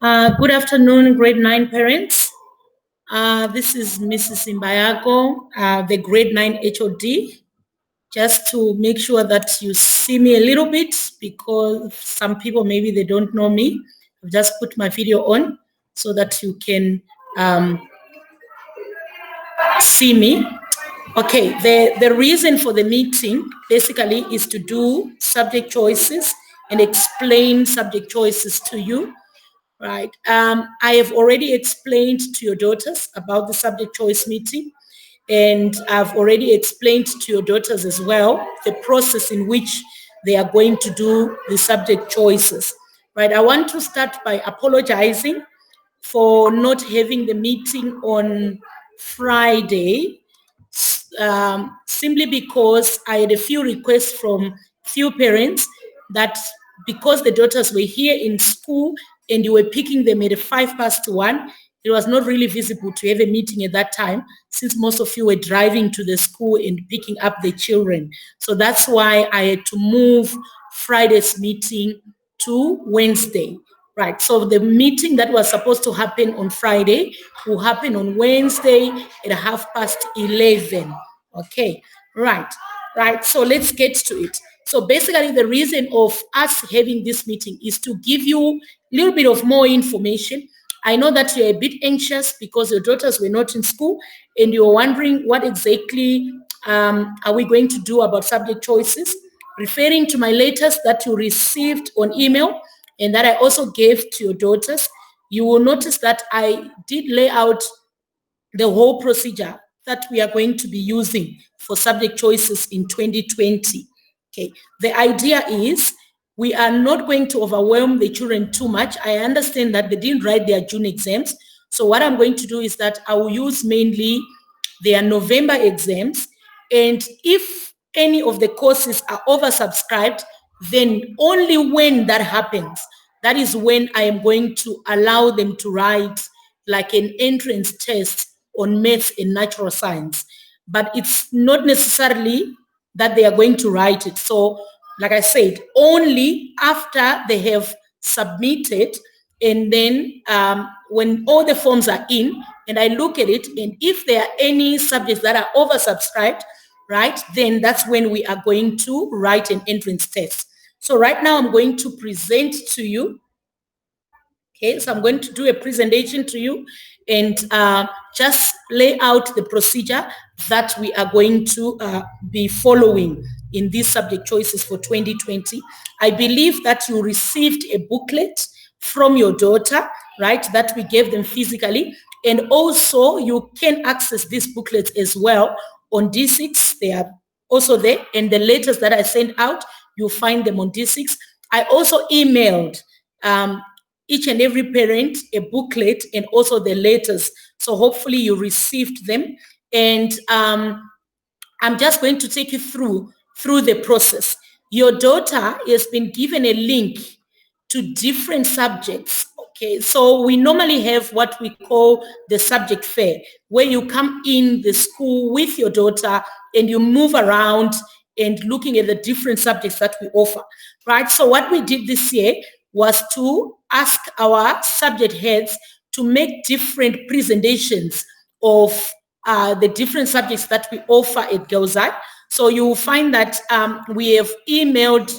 Good afternoon, grade 9 parents. This is Mrs. Imbayago, the grade 9 HOD. Just to make sure that you see me a little bit, because some people maybe they don't know me. I've just put my video on so that you can see me. Okay, the reason for the meeting basically is to do subject choices and explain subject choices to you. Right. I have already explained to your daughters about the subject choice meeting, and I've already explained to your daughters as well the process in which they are going to do the subject choices. Right. I want to start by apologizing for not having the meeting on Friday, simply because I had a few requests from few parents that because the daughters were here in school and you were picking them at 1:05, it was not really visible to have a meeting at that time, since most of you were driving to the school and picking up the children. So that's why I had to move Friday's meeting to Wednesday. Right, so the meeting that was supposed to happen on Friday will happen on Wednesday at 11:30. Okay, right. So let's get to it. So basically the reason of us having this meeting is to give you a little bit of more information. I know that you're a bit anxious because your daughters were not in school and you're wondering what exactly are we going to do about subject choices, referring to my letters that you received on email and that I also gave to your daughters. You will notice that I did lay out the whole procedure that we are going to be using for subject choices in 2020. Okay, the idea is we are not going to overwhelm the children too much. I understand that they didn't write their June exams. So what I'm going to do is that I will use mainly their November exams. And if any of the courses are oversubscribed, then only when that happens, that is when I am going to allow them to write like an entrance test on maths and natural science. But it's not necessarily that they are going to write it. So, like I said, only after they have submitted, and then when all the forms are in, and I look at it, and if there are any subjects that are oversubscribed, right, then that's when we are going to write an entrance test. So right now I'm going to present to you. Okay, so I'm going to do a presentation to you and just lay out the procedure that we are going to be following in these subject choices for 2020. I believe that you received a booklet from your daughter, right, that we gave them physically. And also you can access this booklet as well on D6. They are also there. And the letters that I sent out, you'll find them on D6. I also emailed each and every parent a booklet and also the letters. So hopefully you received them. And I'm just going to take you through the process. Your daughter has been given a link to different subjects. Okay, so we normally have what we call the subject fair, where you come in the school with your daughter and you move around and looking at the different subjects that we offer, right? So what we did this year was to ask our subject heads to make different presentations of the different subjects that we offer at Girls High. So you will find that we have emailed,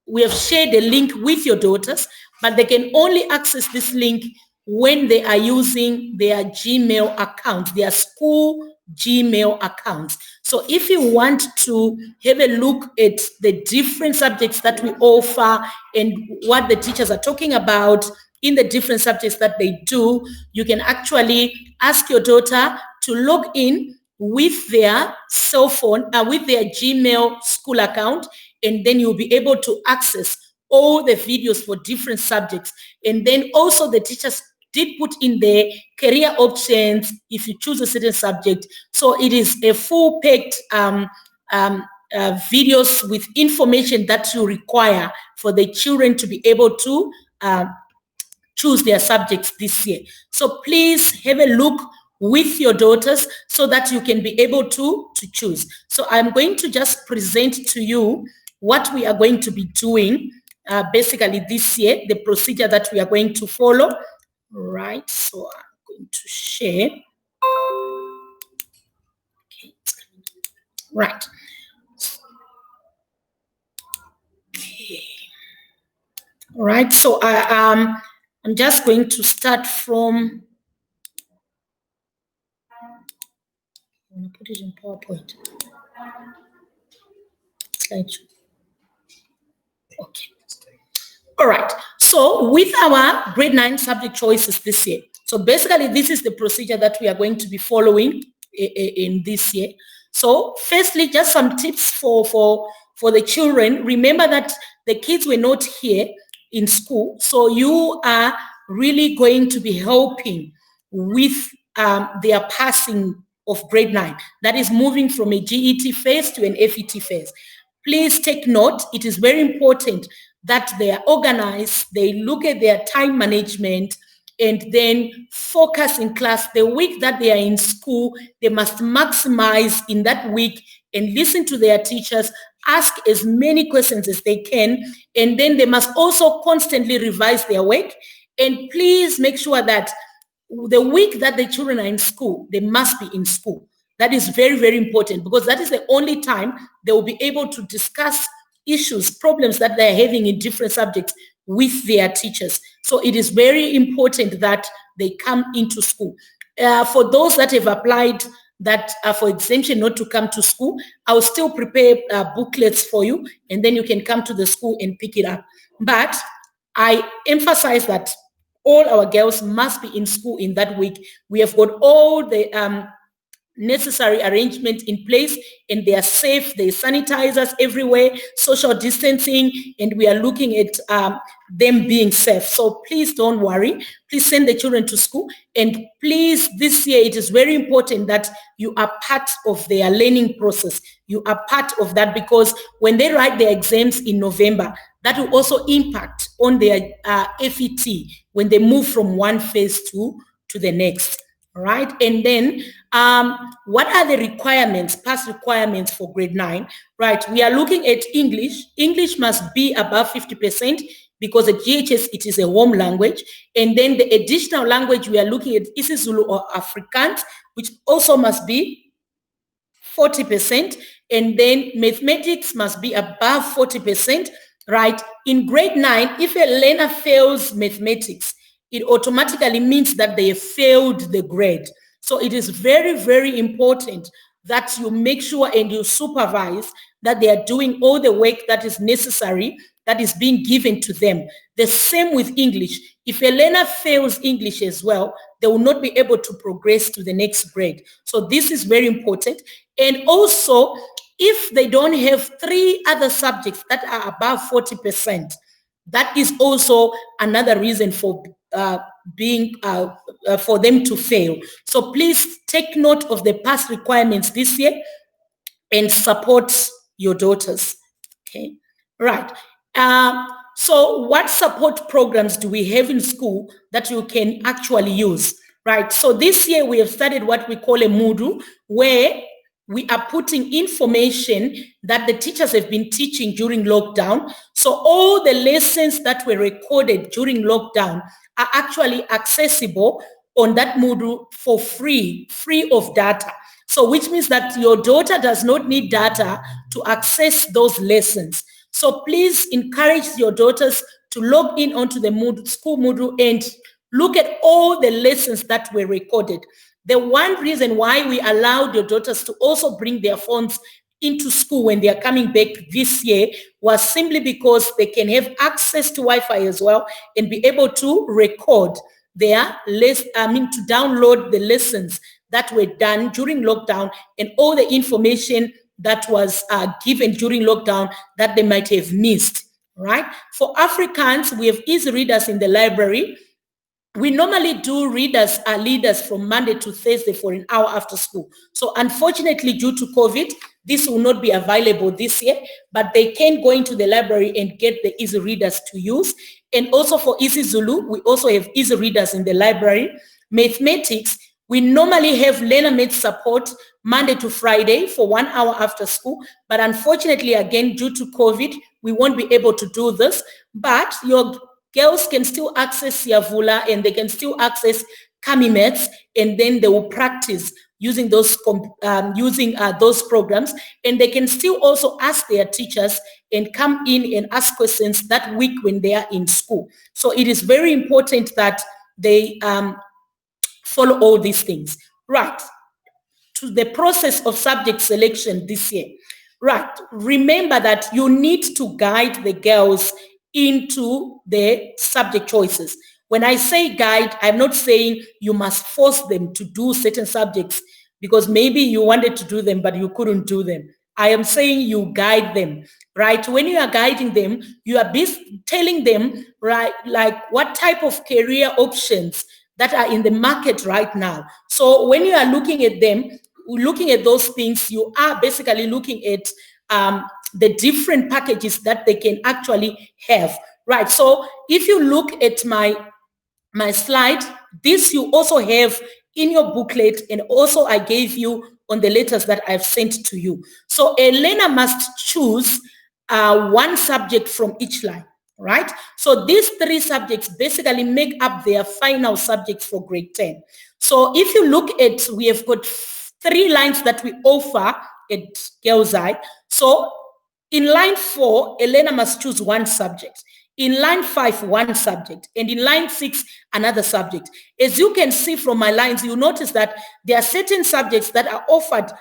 we have shared a link with your daughters, but they can only access this link when they are using their Gmail account, their school Gmail accounts. So if you want to have a look at the different subjects that we offer and what the teachers are talking about in the different subjects that they do, you can actually ask your daughter to log in with their cell phone, with their Gmail school account, and then you'll be able to access all the videos for different subjects. And then also the teachers did put in the career options if you choose a certain subject. So it is a full-packed videos with information that you require for the children to be able to choose their subjects this year. So please have a look with your daughters so that you can be able to choose. So I'm going to just present to you what we are going to be doing basically this year, the procedure that we are going to follow. Right, so I'm going to share. Okay. Right. Okay. All right, so I'm just going to start from, I'm going to put it in PowerPoint. Slideshow. Okay. All right. So with our grade 9 subject choices this year, so basically this is the procedure that we are going to be following in this year. So firstly, just some tips for the children. Remember that the kids were not here in school, so you are really going to be helping with their passing of grade 9. That is moving from a GET phase to an FET phase. Please take note, it is very important that they are organized, they look at their time management, and then focus in class. The week that they are in school, they must maximize in that week and listen to their teachers, ask as many questions as they can, and then they must also constantly revise their work. And please make sure that the week that the children are in school, they must be in school. That is very, very important, because that is the only time they will be able to discuss issues, problems that they're having in different subjects with their teachers. So it is very important that they come into school. For those that have applied that for exemption not to come to school, I'll still prepare booklets for you, and then you can come to the school and pick it up. But I emphasize that all our girls must be in school in that week. We have got all the necessary arrangement in place, and they are safe. There are sanitizers everywhere, social distancing, and we are looking at them being safe. So please don't worry. Please send the children to school, and please, this year it is very important that you are part of their learning process. You are part of that, because when they write their exams in November, that will also impact on their FET when they move from one phase to the next. All right, and then what are the requirements, past requirements for grade 9? Right, we are looking at English. English must be above 50%, because at GHS it is a home language. And then the additional language we are looking at is isiZulu or Afrikaans, which also must be 40%. And then mathematics must be above 40%. Right, in grade 9, if a learner fails mathematics, it automatically means that they failed the grade. So it is very, very important that you make sure and you supervise that they are doing all the work that is necessary, that is being given to them. The same with English. If a learner fails English as well, they will not be able to progress to the next grade. So this is very important. And also, if they don't have 3 other subjects that are above 40%, that is also another reason for for them to fail. So please take note of the past requirements this year and support your daughters. Okay, right. So what support programs do we have in school that you can actually use? Right. So this year we have started what we call a Moodle, where we are putting information that the teachers have been teaching during lockdown. So all the lessons that were recorded during lockdown are actually accessible on that Moodle for free of data. So which means that your daughter does not need data to access those lessons. So please encourage your daughters to log in onto the Moodle, school Moodle, and look at all the lessons that were recorded. The one reason why we allowed your daughters to also bring their phones into school when they are coming back this year was simply because they can have access to Wi-Fi as well and be able to record their to download the lessons that were done during lockdown and all the information that was given during lockdown that they might have missed. Right? For Afrikaans, we have easy readers in the library. We normally do readers leaders from Monday to Thursday for an hour after school. So unfortunately, due to COVID, this will not be available this year, but they can go into the library and get the easy readers to use. And also for isiZulu, we also have easy readers in the library. Mathematics, we normally have LearnerMath support Monday to Friday for 1 hour after school. But unfortunately, again, due to COVID, we won't be able to do this. but your girls can still access Yavula and they can still access Kamimets, and then they will practice using those programs, and they can still also ask their teachers and come in and ask questions that week when they are in school. So it is very important that they follow all these things. Right. To the process of subject selection this year. Right. Remember that you need to guide the girls into the subject choices. When I say guide, I'm not saying you must force them to do certain subjects because maybe you wanted to do them, but you couldn't do them. I am saying you guide them, right? When you are guiding them, you are telling them, right, like what type of career options that are in the market right now. So when you are looking at them, looking at those things, you are basically looking at the different packages that they can actually have, right? So if you look at my slide, this you also have in your booklet, and also I gave you on the letters that I've sent to you. So a learner must choose one subject from each line, right? So these 3 subjects basically make up their final subjects for grade 10. So if you look at, we have got 3 lines that we offer at Girls High. So in line 4, a learner must choose one subject. In line 5, one subject. And in line 6, another subject. As you can see from my lines, you notice that there are certain subjects that are offered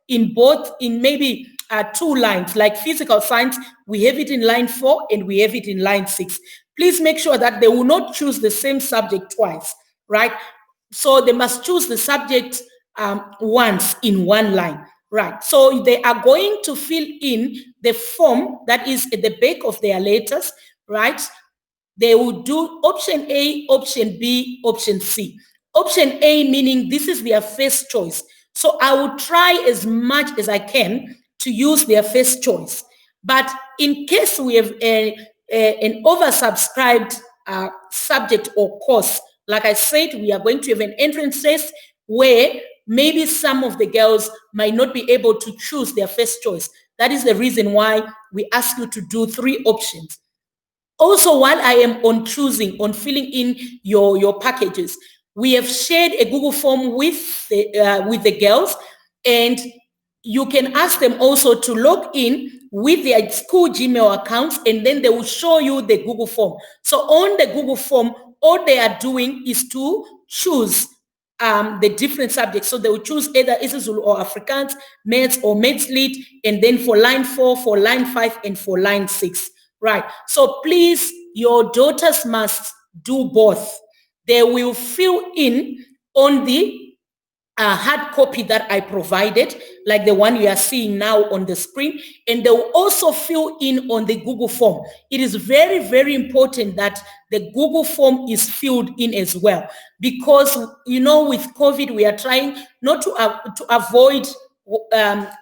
in maybe 2 lines. Like physical science, we have it in line 4 and we have it in line 6. Please make sure that they will not choose the same subject twice, right? So they must choose the subject once in one line. Right. So they are going to fill in the form that is at the back of their letters, right? They will do option A, option B, option C. Option A meaning this is their first choice. So I will try as much as I can to use their first choice. But in case we have an oversubscribed subject or course, like I said, we are going to have an entrance test where maybe some of the girls might not be able to choose their first choice. That is the reason why we ask you to do 3 options. Also, while I am on filling in your packages, we have shared a Google form with the girls, and you can ask them also to log in with their school Gmail accounts, and then they will show you the Google form. So on the Google form, all they are doing is to choose the different subjects. So they will choose either isiZulu or Afrikaans, Maths or Maths Lit, and then for line 4, for line 5, and for line 6. Right. So please, your daughters must do both. They will fill in on the hard copy that I provided, like the one you are seeing now on the screen, and they will also fill in on the Google form. It is very, very important that the Google form is filled in as well, because, you know, with COVID, we are trying not to avoid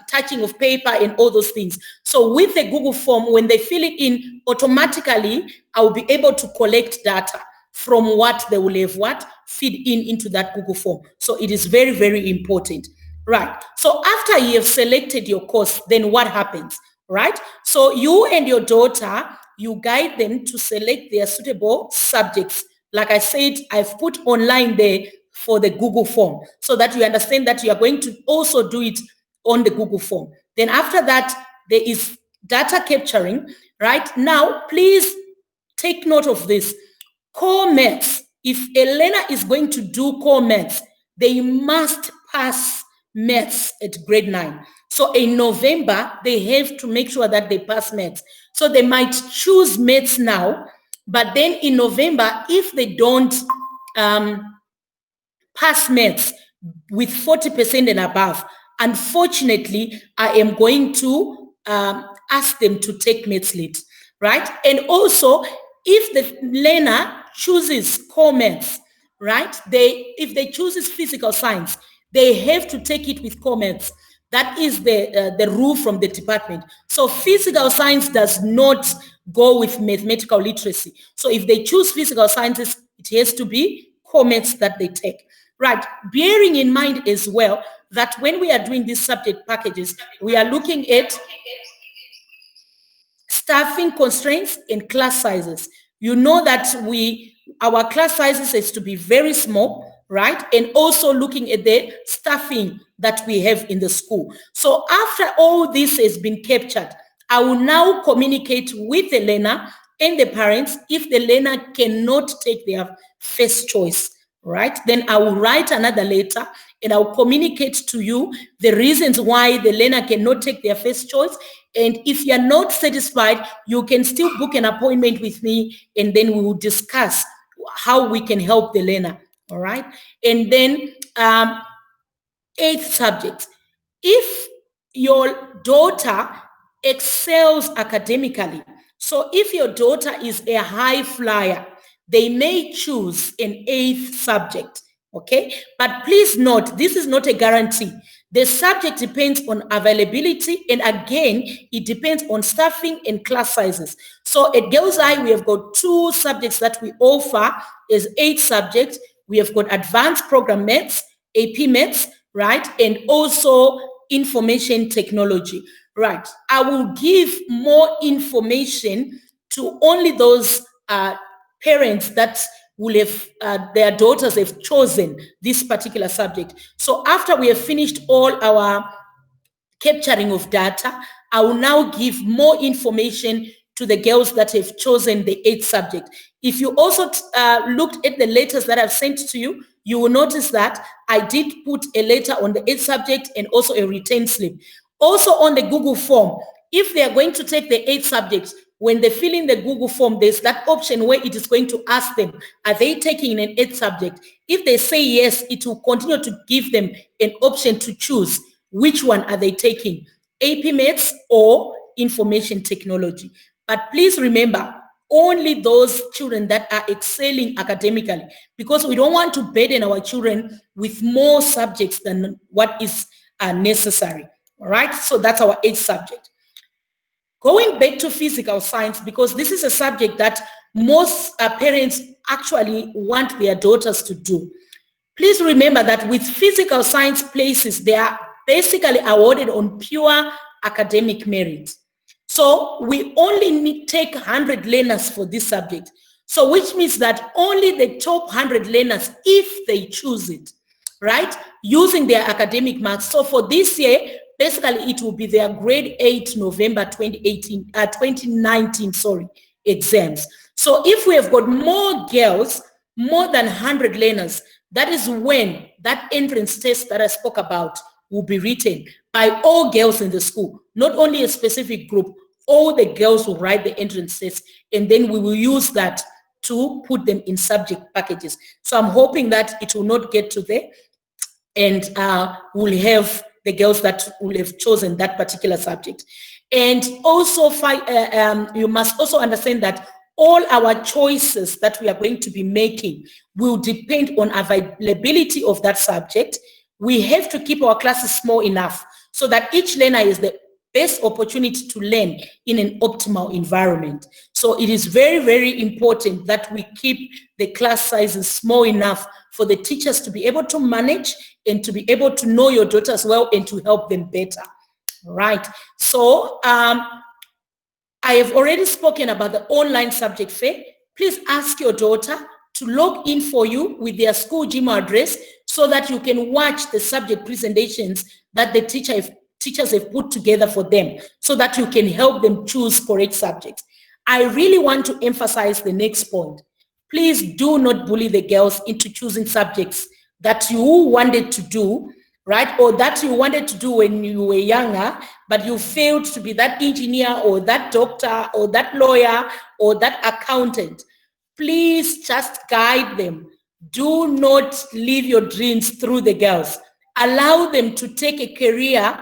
touching of paper and all those things. So with the Google form, when they fill it in, automatically, I will be able to collect data from what they will have feed into that Google form. So it is very, very important. Right. So after you have selected your course, then what happens? Right. So you and your daughter, you guide them to select their suitable subjects. Like I said, I've put online there for the Google form so that you understand that you are going to also do it on the Google form. Then after that, there is data capturing. Right. Now, please take note of this. Core maths, if a learner is going to do core maths, they must pass maths at grade 9. So in November, they have to make sure that they pass maths. So they might choose maths now, but then in November, if they don't pass maths with 40% and above, unfortunately, I am going to ask them to take Maths Lit, right? And also, if the learner chooses core maths, right? If they chooses physical science, they have to take it with core maths. That is the rule from the department. So physical science does not go with mathematical literacy. So if they choose physical sciences, it has to be core maths that they take. Right, bearing in mind as well that when we are doing these subject packages, we are looking at staffing constraints, and class sizes. You know that our class sizes is to be very small, right? And also looking at the staffing that we have in the school. So after all this has been captured, I will now communicate with the learner and the parents if the learner cannot take their first choice, right? Then I will write another letter and I'll communicate to you the reasons why the learner cannot take their first choice. And if you're not satisfied, you can still book an appointment with me and then we will discuss how we can help the learner, all right? And then eighth subject. If your daughter excels academically, so if your daughter is a high flyer, they may choose an eighth subject, okay? But please note, this is not a guarantee. The subject depends on availability, and again, it depends on staffing and class sizes. So at Girls High, we have got 2 subjects that we offer as 8 subjects. We have got advanced program maths, AP maths, right? And also information technology, right? I will give more information to only those parents that will have their daughters have chosen this particular subject. So after we have finished all our capturing of data, I will now give more information to the girls that have chosen the 8th subject. If you also looked at the letters that I've sent to you, you will notice that I did put a letter on the 8th subject and also a return slip. Also on the Google form, if they are going to take the 8th subject, when they fill in the Google form, there's that option where it is going to ask them, are they taking an 8th subject? If they say yes, it will continue to give them an option to choose which one are they taking, AP Maths or information technology. But please remember, only those children that are excelling academically, because we don't want to burden our children with more subjects than what is necessary. All right, so that's our 8th subject. Going back to physical science, because this is a subject that most parents actually want their daughters to do. Please remember that with physical science places, they are basically awarded on pure academic merit. So we only take 100 learners for this subject. So which means that only the top 100 learners, if they choose it, right, using their academic marks. So for this year, basically it will be their grade 8 November 2019 exams. So if we have got more girls, more than 100 learners, that is when that entrance test that I spoke about will be written by all girls in the school, not only a specific group. All the girls will write the entrance test, and then we will use that to put them in subject packages. So I'm hoping that it will not get to there, and we'll have the girls that will have chosen that particular subject. And also, you must also understand that all our choices that we are going to be making will depend on availability of that subject. We have to keep our classes small enough so that each learner is the best opportunity to learn in an optimal environment. So it is very, very important that we keep the class sizes small enough for the teachers to be able to manage and to be able to know your daughters well and to help them better. Right. So I have already spoken about the online subject fair. Please ask your daughter to log in for you with their school Gmail address so that you can watch the subject presentations that the teachers have put together for them, so that you can help them choose correct subjects. I really want to emphasize the next point. Please do not bully the girls into choosing subjects that you wanted to do, right? Or that you wanted to do when you were younger, but you failed to be that engineer or that doctor or that lawyer or that accountant. Please just guide them. Do not leave your dreams through the girls. Allow them to take a career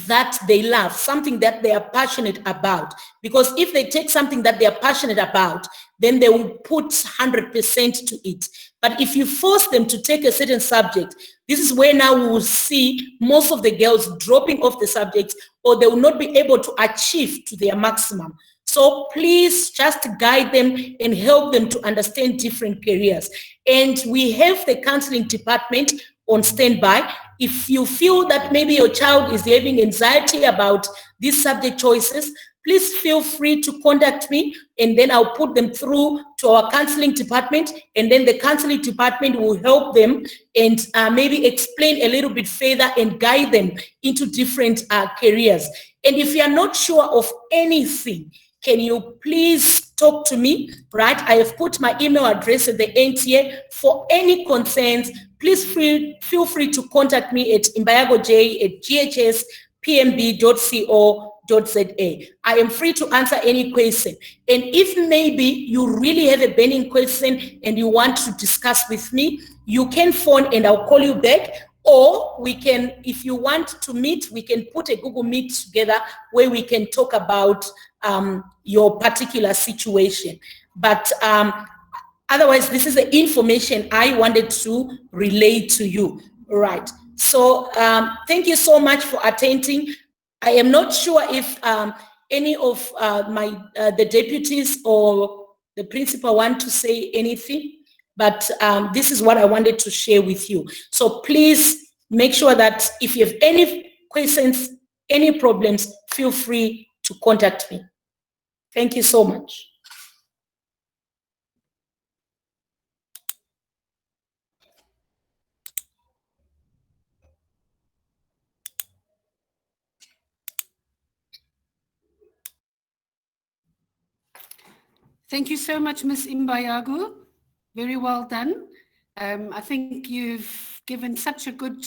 that they love, something that they are passionate about. Because if they take something that they are passionate about, then they will put 100% to it. But if you force them to take a certain subject, this is where now we will see most of the girls dropping off the subjects, or they will not be able to achieve to their maximum. So please just guide them and help them to understand different careers. And we have the counseling department on standby. If you feel that maybe your child is having anxiety about these subject choices, please feel free to contact me, and then I'll put them through to our counseling department, and then the counseling department will help them and maybe explain a little bit further and guide them into different careers. And if you are not sure of anything, can you please talk to me, right? I have put my email address at the end here. For any concerns, please feel free to contact me at imbayagoj@ghspmb.co.za. I am free to answer any question. And if maybe you really have a burning question and you want to discuss with me, you can phone and I'll call you back. Or we can, if you want to meet, we can put a Google Meet together where we can talk about your particular situation. But otherwise, this is the information I wanted to relay to you. Right. So thank you so much for attending. I am not sure if any of the deputies or the principal want to say anything, but this is what I wanted to share with you. So please make sure that if you have any questions, any problems, feel free to contact me. Thank you so much. Thank you so much, Ms. Imbayago. Very well done. I think you've given such a good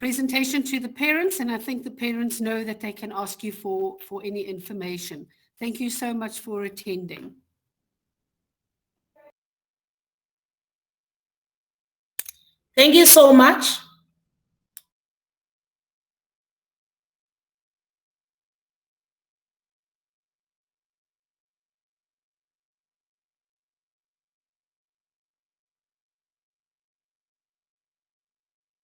presentation to the parents, and I think the parents know that they can ask you for any information. Thank you so much for attending. Thank you so much.